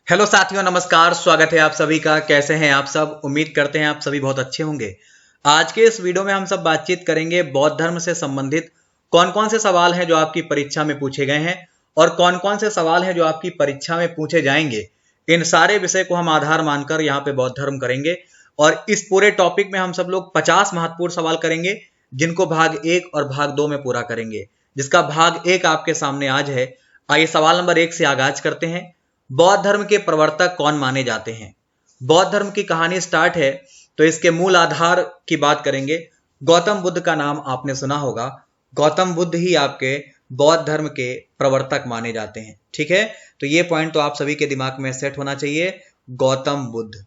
Hello साथियों, नमस्कार। स्वागत है आप सभी का। कैसे हैं आप सब? उम्मीद करते हैं आप सभी बहुत अच्छे होंगे। आज के इस वीडियो में हम सब बातचीत करेंगे बौद्ध धर्म से संबंधित कौन कौन से सवाल हैं जो आपकी परीक्षा में पूछे गए हैं और कौन कौन से सवाल हैं जो आपकी परीक्षा में पूछे जाएंगे। इन सारे विषय को हम आधार मानकर यहाँ पे बौद्ध धर्म करेंगे और इस पूरे टॉपिक में हम सब लोग 50 महत्वपूर्ण सवाल करेंगे, जिनको भाग 1 और भाग 2 में पूरा करेंगे, जिसका भाग 1 आपके सामने आज है। आइए सवाल नंबर 1 से आगाज करते हैं। बौद्ध धर्म के प्रवर्तक कौन माने जाते हैं? बौद्ध धर्म की कहानी स्टार्ट है तो इसके मूल आधार की बात करेंगे। गौतम बुद्ध का नाम आपने सुना होगा। गौतम बुद्ध ही आपके बौद्ध धर्म के प्रवर्तक माने जाते हैं। ठीक है, तो ये पॉइंट तो आप सभी के दिमाग में सेट होना चाहिए, गौतम बुद्ध।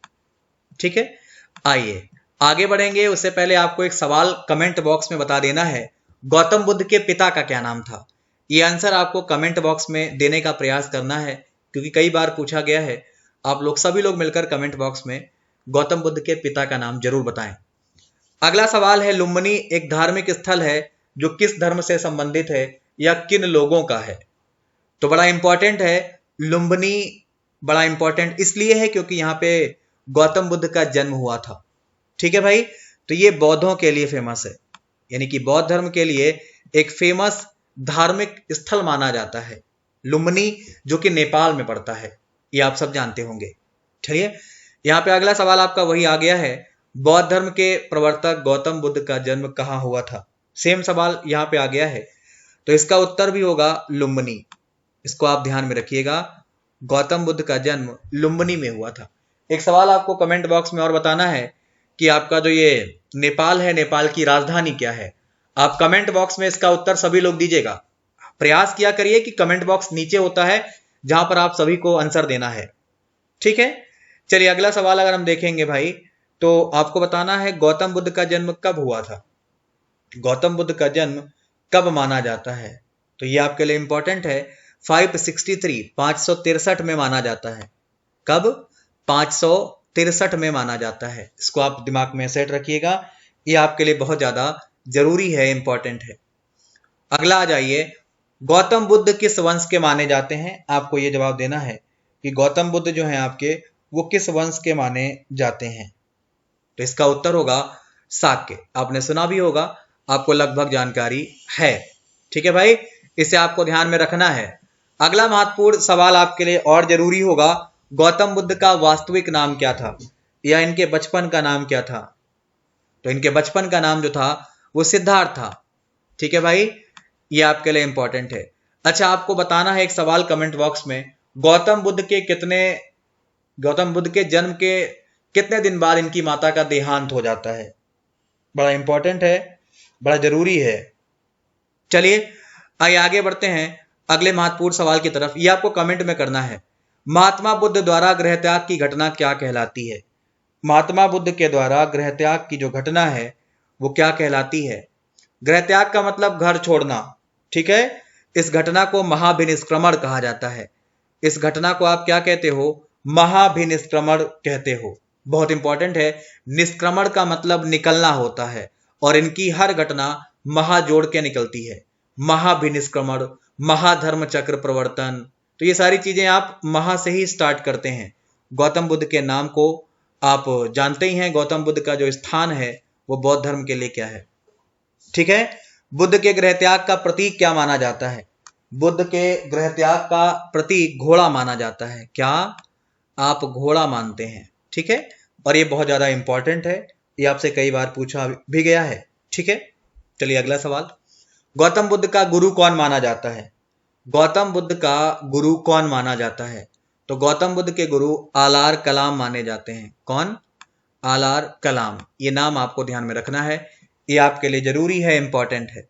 ठीक है, आइए आगे बढ़ेंगे। उससे पहले आपको एक सवाल कमेंट बॉक्स में बता देना है, गौतम बुद्ध के पिता का क्या नाम था? ये आंसर आपको कमेंट बॉक्स में देने का प्रयास करना है, क्योंकि कई बार पूछा गया है। आप लोग सभी लोग मिलकर कमेंट बॉक्स में गौतम बुद्ध के पिता का नाम जरूर बताएं। अगला सवाल है, लुम्बिनी एक धार्मिक स्थल है जो किस धर्म से संबंधित है या किन लोगों का है? तो बड़ा इंपॉर्टेंट है। लुम्बिनी बड़ा इंपॉर्टेंट इसलिए है क्योंकि यहाँ पे गौतम बुद्ध का जन्म हुआ था। ठीक है भाई, तो ये बौद्धों के लिए फेमस है, यानी कि बौद्ध धर्म के लिए एक फेमस धार्मिक स्थल माना जाता है लुम्बिनी, जो कि नेपाल में पड़ता है। ये आप सब जानते होंगे। चलिए, यहाँ पे अगला सवाल आपका वही आ गया है, बौद्ध धर्म के प्रवर्तक गौतम बुद्ध का जन्म कहाँ हुआ था? सेम सवाल यहाँ पे आ गया है, तो इसका उत्तर भी होगा लुम्बिनी। इसको आप ध्यान में रखिएगा, गौतम बुद्ध का जन्म लुम्बिनी में हुआ था। एक सवाल आपको कमेंट बॉक्स में और बताना है कि आपका जो ये नेपाल है, नेपाल की राजधानी क्या है? आप कमेंट बॉक्स में इसका उत्तर सभी लोग दीजिएगा। प्रयास किया करिए कि कमेंट बॉक्स नीचे होता है जहां पर आप सभी को आंसर देना है। ठीक है, चलिए अगला सवाल अगर हम देखेंगे भाई, तो आपको बताना है गौतम बुद्ध का जन्म कब हुआ था? गौतम बुद्ध का जन्म कब माना जाता है? तो ये आपके लिए इंपॉर्टेंट है। 563 में माना जाता है। कब? 563 में माना जाता है। इसको आप दिमाग में सेट रखिएगा, ये आपके लिए बहुत ज्यादा जरूरी है, इंपॉर्टेंट है। अगला आ जाइए, गौतम बुद्ध किस वंश के माने जाते हैं? आपको यह जवाब देना है कि गौतम बुद्ध जो हैं आपके, वो किस वंश के माने जाते हैं? तो इसका उत्तर होगा शाक्य। आपने सुना भी होगा, आपको लगभग जानकारी है। ठीक है भाई, इसे आपको ध्यान में रखना है। अगला महत्वपूर्ण सवाल आपके लिए और जरूरी होगा, गौतम बुद्ध का वास्तविक नाम क्या था या इनके बचपन का नाम क्या था? तो इनके बचपन का नाम जो था वो सिद्धार्थ था। ठीक है भाई, ये आपके लिए इंपॉर्टेंट है। अच्छा, आपको बताना है एक सवाल कमेंट बॉक्स में, गौतम बुद्ध के जन्म के कितने दिन बाद इनकी माता का देहांत हो जाता है? बड़ा इंपॉर्टेंट है, बड़ा जरूरी है। चलिए आइए आगे बढ़ते हैं अगले महत्वपूर्ण सवाल की तरफ। ये आपको कमेंट में करना है, महात्मा बुद्ध द्वारा गृह त्याग की घटना क्या कहलाती है? महात्मा बुद्ध के द्वारा गृह त्याग की जो घटना है वो क्या कहलाती है? गृह त्याग का मतलब घर छोड़ना। ठीक है, इस घटना को महाभिनिष्क्रमण कहा जाता है। इस घटना को आप क्या कहते हो? महाभिनिष्क्रमण कहते हो। बहुत इंपॉर्टेंट है, निष्क्रमण का मतलब निकलना होता है और इनकी हर घटना महा जोड़ के निकलती है। महाभिनिष्क्रमण, महाधर्म चक्र प्रवर्तन, तो ये सारी चीजें आप महा से ही स्टार्ट करते हैं। गौतम बुद्ध के नाम को आप जानते ही हैं, गौतम बुद्ध का जो स्थान है वो बौद्ध धर्म के लिए क्या है? ठीक है, बुद्ध के गृह त्याग का प्रतीक क्या माना जाता है? बुद्ध के गृह त्याग का प्रतीक घोड़ा माना जाता है। क्या आप घोड़ा मानते हैं? ठीक है, और ये बहुत ज्यादा इंपॉर्टेंट है, ये आपसे कई बार पूछा भी गया है। ठीक है, चलिए अगला सवाल, गौतम बुद्ध का गुरु कौन माना जाता है? गौतम बुद्ध का गुरु कौन माना जाता है? तो गौतम बुद्ध के गुरु आलार कलाम माने जाते हैं। कौन? आलार कलाम। ये नाम आपको ध्यान में रखना है, ये आपके लिए जरूरी है, इंपॉर्टेंट है।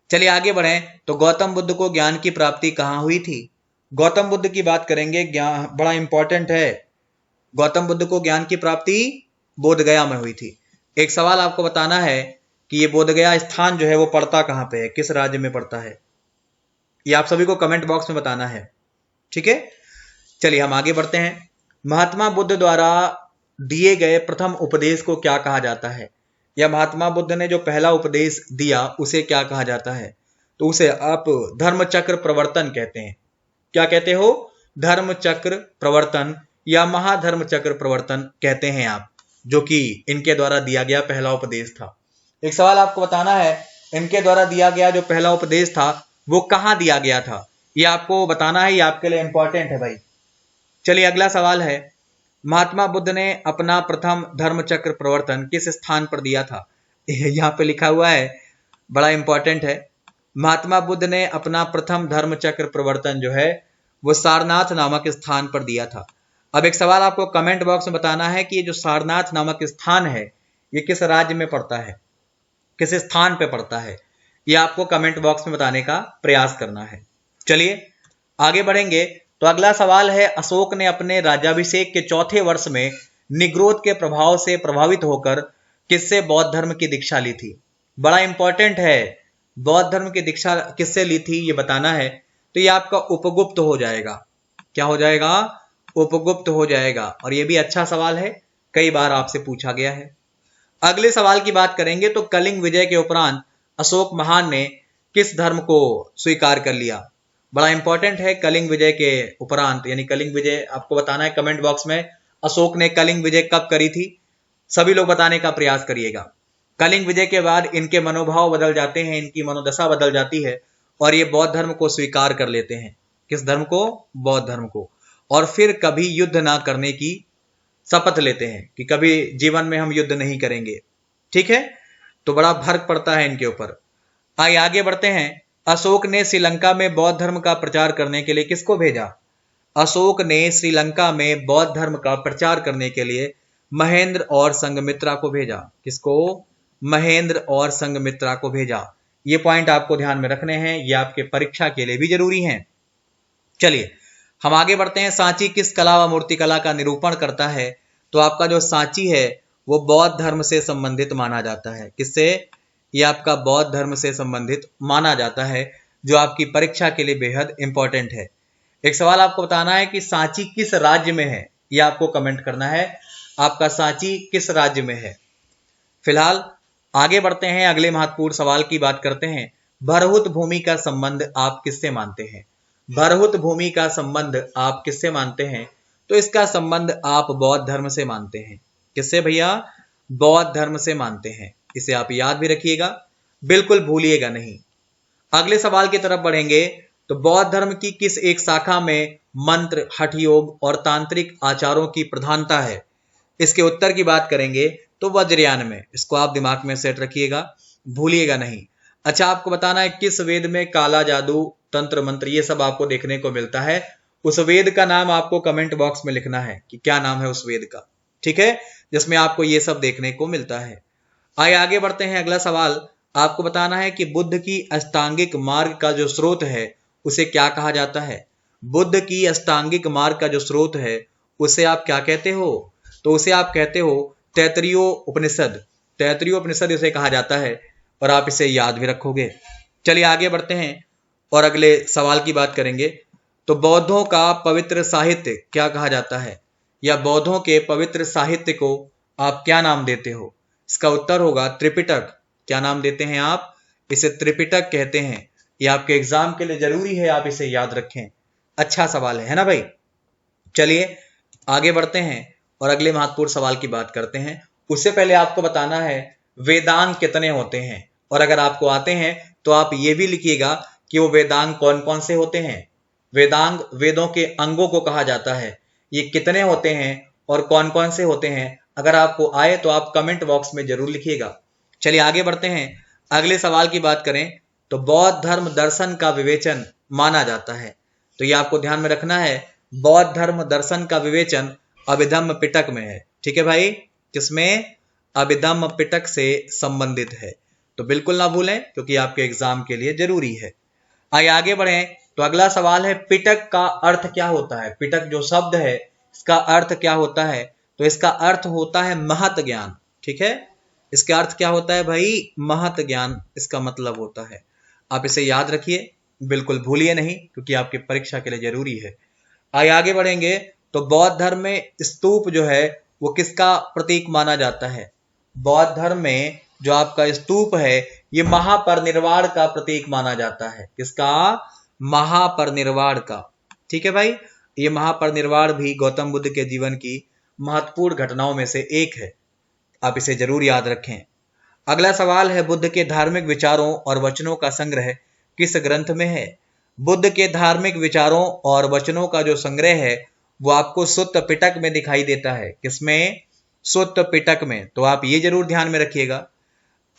चलिए आगे बढ़ें, तो गौतम बुद्ध को ज्ञान की प्राप्ति कहाँ हुई थी? गौतम बुद्ध की बात करेंगे, ज्ञान बड़ा इंपॉर्टेंट है। गौतम बुद्ध को ज्ञान की प्राप्ति बोधगया में हुई थी। एक सवाल आपको बताना है कि ये बोधगया स्थान जो है वो पड़ता कहाँ पे है, किस राज्य में पड़ता है? ये आप सभी को कमेंट बॉक्स में बताना है। ठीक है, चलिए हम आगे बढ़ते हैं। महात्मा बुद्ध द्वारा दिए गए प्रथम उपदेश को क्या कहा जाता है? या महात्मा बुद्ध ने जो पहला उपदेश दिया उसे क्या कहा जाता है? तो उसे आप धर्म चक्र प्रवर्तन कहते हैं। क्या कहते हो? धर्म चक्र प्रवर्तन या महाधर्म चक्र प्रवर्तन कहते हैं आप, जो कि इनके द्वारा दिया गया पहला उपदेश था। एक सवाल आपको बताना है, इनके द्वारा दिया गया जो पहला उपदेश था वो कहां दिया गया था, ये आपको बताना है, ये आपके लिए इंपॉर्टेंट है भाई। चलिए अगला सवाल है, महात्मा बुद्ध ने अपना प्रथम धर्म चक्र प्रवर्तन किस स्थान पर दिया था? यहाँ पे लिखा हुआ है, बड़ा इंपॉर्टेंट है। महात्मा बुद्ध ने अपना प्रथम धर्म चक्र प्रवर्तन जो है वो सारनाथ नामक स्थान पर दिया था। अब एक सवाल आपको कमेंट बॉक्स में बताना है कि ये जो सारनाथ नामक स्थान है ये किस राज्य में पड़ता है, किस स्थान पे पड़ता है, ये आपको कमेंट बॉक्स में बताने का प्रयास करना है। चलिए आगे बढ़ेंगे। तो अगला सवाल है, अशोक ने अपने राज्याभिषेक के चौथे वर्ष में निग्रोध के प्रभाव से प्रभावित होकर किससे बौद्ध धर्म की दीक्षा ली थी? बड़ा इंपॉर्टेंट है, बौद्ध धर्म की दीक्षा किससे ली थी ये बताना है। तो ये आपका उपगुप्त हो जाएगा। क्या हो जाएगा? उपगुप्त हो जाएगा। और ये भी अच्छा सवाल है, कई बार आपसे पूछा गया है। अगले सवाल की बात करेंगे तो कलिंग विजय के उपरांत अशोक महान ने किस धर्म को स्वीकार कर लिया? बड़ा इंपॉर्टेंट है, कलिंग विजय के उपरांत यानी कलिंग विजय आपको बताना है कमेंट बॉक्स में, अशोक ने कलिंग विजय कब करी थी? सभी लोग बताने का प्रयास करिएगा। कलिंग विजय के बाद इनके मनोभाव बदल जाते हैं, इनकी मनोदशा बदल जाती है और ये बौद्ध धर्म को स्वीकार कर लेते हैं। किस धर्म को? बौद्ध धर्म को। और फिर कभी युद्ध ना करने की शपथ लेते हैं कि कभी जीवन में हम युद्ध नहीं करेंगे। ठीक है, तो बड़ा फर्क पड़ता है इनके ऊपर। आइए आगे बढ़ते हैं। अशोक ने श्रीलंका में बौद्ध धर्म का प्रचार करने के लिए किसको भेजा? अशोक ने श्रीलंका में बौद्ध धर्म का प्रचार करने के लिए महेंद्र और संघमित्रा को भेजा। किसको? महेंद्र और संघमित्रा को भेजा। ये पॉइंट आपको ध्यान में रखने हैं, ये आपके परीक्षा के लिए भी जरूरी हैं। चलिए हम आगे बढ़ते हैं। सांची किस कला व मूर्तिकला का निरूपण करता है? तो आपका जो सांची है वो बौद्ध धर्म से संबंधित माना जाता है। किससे? ये आपका बौद्ध धर्म से संबंधित माना जाता है, जो आपकी परीक्षा के लिए बेहद इंपॉर्टेंट है। एक सवाल आपको बताना है कि सांची किस राज्य में है, ये आपको कमेंट करना है, आपका सांची किस राज्य में है। फिलहाल आगे बढ़ते हैं, अगले महत्वपूर्ण सवाल की बात करते हैं। भरहुत भूमि का संबंध आप किससे मानते हैं? भरहुत भूमि का संबंध आप किससे मानते हैं? तो इसका संबंध आप बौद्ध धर्म से मानते हैं। किससे भैया? बौद्ध धर्म से मानते हैं। इसे आप याद भी रखिएगा, बिल्कुल भूलिएगा नहीं। अगले सवाल की तरफ बढ़ेंगे। तो बौद्ध धर्म की किस एक शाखा में मंत्र, हठ योग और तांत्रिक आचारों की प्रधानता है? इसके उत्तर की बात करेंगे तो वज्रयान में। इसको आप दिमाग में सेट रखिएगा, भूलिएगा नहीं। अच्छा आपको बताना है किस वेद में काला जादू, तंत्र मंत्र ये सब आपको देखने को मिलता है। उस वेद का नाम आपको कमेंट बॉक्स में लिखना है कि क्या नाम है उस वेद का, ठीक है, जिसमें आपको ये सब देखने को मिलता है। आइए आगे बढ़ते हैं। अगला सवाल आपको बताना है कि बुद्ध की अष्टांगिक मार्ग का जो स्रोत है उसे क्या कहा जाता है? बुद्ध की अष्टांगिक मार्ग का जो स्रोत है उसे आप क्या कहते हो? तो उसे आप कहते हो तैतरीय उपनिषद। तैतरीय उपनिषद इसे कहा जाता है और आप इसे याद भी रखोगे। चलिए आगे बढ़ते हैं और अगले सवाल की बात करेंगे। तो बौद्धों का पवित्र साहित्य क्या कहा जाता है, या बौद्धों के पवित्र साहित्य को आप क्या नाम देते हो? इसका उत्तर होगा त्रिपिटक। क्या नाम देते हैं आप? इसे त्रिपिटक कहते हैं। ये आपके एग्जाम के लिए जरूरी है, आप इसे याद रखें। अच्छा सवाल है ना भाई। चलिए आगे बढ़ते हैं और अगले महत्वपूर्ण सवाल की बात करते हैं। उससे पहले आपको बताना है वेदांग कितने होते हैं, और अगर आपको आते हैं तो आप ये भी लिखिएगा कि वो वेदांग कौन कौन से होते हैं। वेदांग वेदों के अंगों को कहा जाता है। ये कितने होते हैं और कौन कौन से होते हैं, अगर आपको आए तो आप कमेंट बॉक्स में जरूर लिखिएगा। चलिए आगे बढ़ते हैं। अगले सवाल की बात करें तो बौद्ध धर्म दर्शन का विवेचन माना जाता है। तो ये आपको ध्यान में रखना है, बौद्ध धर्म दर्शन का विवेचन अभिधम्म पिटक में है। ठीक है भाई, किसमें? अभिधम्म पिटक से संबंधित है। तो बिल्कुल ना भूलें क्योंकि आपके एग्जाम के लिए जरूरी है। आइए आगे बढ़ें। तो अगला सवाल है पिटक का अर्थ क्या होता है? पिटक जो शब्द है इसका अर्थ क्या होता है? तो इसका अर्थ होता है महत ज्ञान। ठीक है, इसका अर्थ क्या होता है भाई? महत ज्ञान इसका मतलब होता है। आप इसे याद रखिए, बिल्कुल भूलिए नहीं क्योंकि आपकी परीक्षा के लिए जरूरी है। आइए आगे बढ़ेंगे। तो बौद्ध धर्म में स्तूप जो है वो किसका प्रतीक माना जाता है? बौद्ध धर्म में जो आपका स्तूप है ये महापरिनिर्वाण का प्रतीक माना जाता है। किसका? महापरिनिर्वाण का। ठीक है भाई। ये महापरिनिर्वाण भी गौतम बुद्ध के जीवन की महत्वपूर्ण घटनाओं में से एक है। आप इसे जरूर याद रखें। अगला सवाल है, बुद्ध के धार्मिक विचारों और वचनों का संग्रह किस ग्रंथ में है? बुद्ध के धार्मिक विचारों और वचनों का जो संग्रह है वो आपको सुत्त पिटक में दिखाई देता है। किसमें? सुत्त पिटक में। तो आप ये जरूर ध्यान में रखिएगा।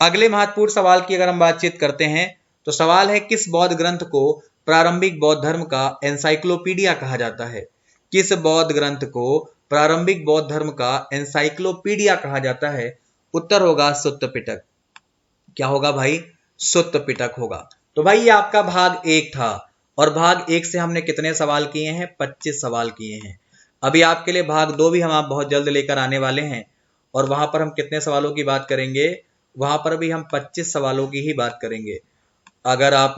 अगले महत्वपूर्ण सवाल की अगर हम बातचीत करते हैं तो सवाल है, किस बौद्ध ग्रंथ को प्रारंभिक बौद्ध धर्म का एनसाइक्लोपीडिया कहा जाता है? किस बौद्ध ग्रंथ को प्रारंभिक बौद्ध धर्म का एनसाइक्लोपीडिया कहा जाता है? उत्तर होगा सुत्त पिटक। क्या होगा भाई? सुत्त पिटक होगा। तो भाई ये आपका भाग 1 था और भाग 1 से हमने कितने सवाल किए हैं? 25 सवाल किए हैं। अभी आपके लिए भाग 2 भी हम आप बहुत जल्द लेकर आने वाले हैं और वहां पर हम कितने सवालों की बात करेंगे? वहां पर भी हम 25 सवालों की ही बात करेंगे। अगर आप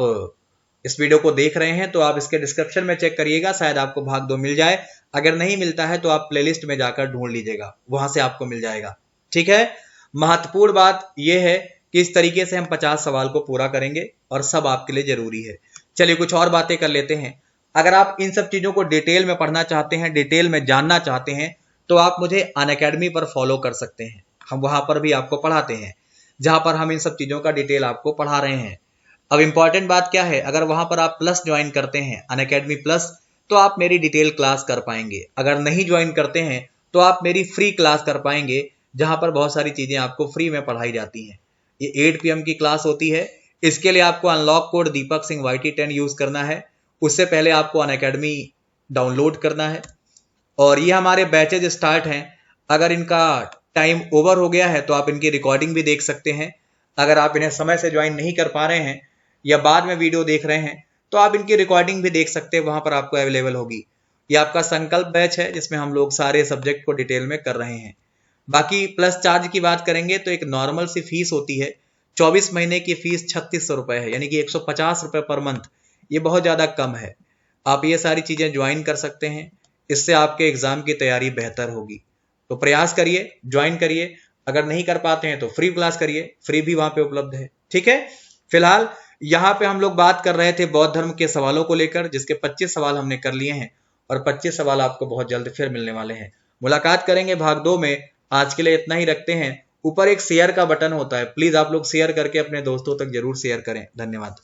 इस वीडियो को देख रहे हैं तो आप इसके डिस्क्रिप्शन में चेक करिएगा, शायद आपको भाग 2 मिल जाए। अगर नहीं मिलता है तो आप प्लेलिस्ट में जाकर ढूंढ लीजिएगा, वहां से आपको मिल जाएगा। ठीक है। महत्वपूर्ण बात यह है कि इस तरीके से हम 50 सवाल को पूरा करेंगे और सब आपके लिए जरूरी है। चलिए कुछ और बातें कर लेते हैं। अगर आप इन सब चीजों को डिटेल में पढ़ना चाहते हैं, डिटेल में जानना चाहते हैं, तो आप मुझे अनअकैडमी पर फॉलो कर सकते हैं। हम वहां पर भी आपको पढ़ाते हैं, जहां पर हम इन सब चीजों का डिटेल आपको पढ़ा रहे हैं। अब इंपॉर्टेंट बात क्या है, अगर वहां पर आप प्लस ज्वाइन करते हैं, अनअकैडमी प्लस, तो आप मेरी डिटेल क्लास कर पाएंगे। अगर नहीं ज्वाइन करते हैं तो आप मेरी फ्री क्लास कर पाएंगे, जहां पर बहुत सारी चीजें आपको फ्री में पढ़ाई जाती हैं। ये 8 PM की क्लास होती है। इसके लिए आपको unlock code Deepak Singh YT10 use करना है। उससे पहले आपको अनअकैडमी डाउनलोड करना है और ये हमारे बैचेज स्टार्ट हैं। अगर इनका टाइम ओवर हो गया है तो आप इनकी रिकॉर्डिंग भी देख सकते हैं। अगर आप इन्हें समय से ज्वाइन नहीं कर पा रहे हैं या बाद में वीडियो देख रहे हैं तो आप इनकी रिकॉर्डिंग भी देख सकते हैं, वहां पर आपको अवेलेबल होगी। ये आपका संकल्प बैच है जिसमें हम लोग सारे सब्जेक्ट को डिटेल में कर रहे हैं। बाकी प्लस चार्ज की बात करेंगे तो एक नॉर्मल सी फीस होती है, 24 महीने की फीस 3600 रुपए है, यानी कि 150 रुपए पर मंथ। ये बहुत ज्यादा कम है। आप ये सारी चीजें ज्वाइन कर सकते हैं, इससे आपके एग्जाम की तैयारी बेहतर होगी। तो प्रयास करिए, ज्वाइन करिए। अगर नहीं कर पाते हैं तो फ्री क्लास करिए, फ्री भी वहां पे उपलब्ध है। ठीक है। फिलहाल यहाँ पे हम लोग बात कर रहे थे बौद्ध धर्म के सवालों को लेकर, जिसके 25 सवाल हमने कर लिए हैं और 25 सवाल आपको बहुत जल्द फिर मिलने वाले हैं। मुलाकात करेंगे भाग 2 में। आज के लिए इतना ही रखते हैं। ऊपर एक शेयर का बटन होता है, प्लीज आप लोग शेयर करके अपने दोस्तों तक जरूर शेयर करें। धन्यवाद।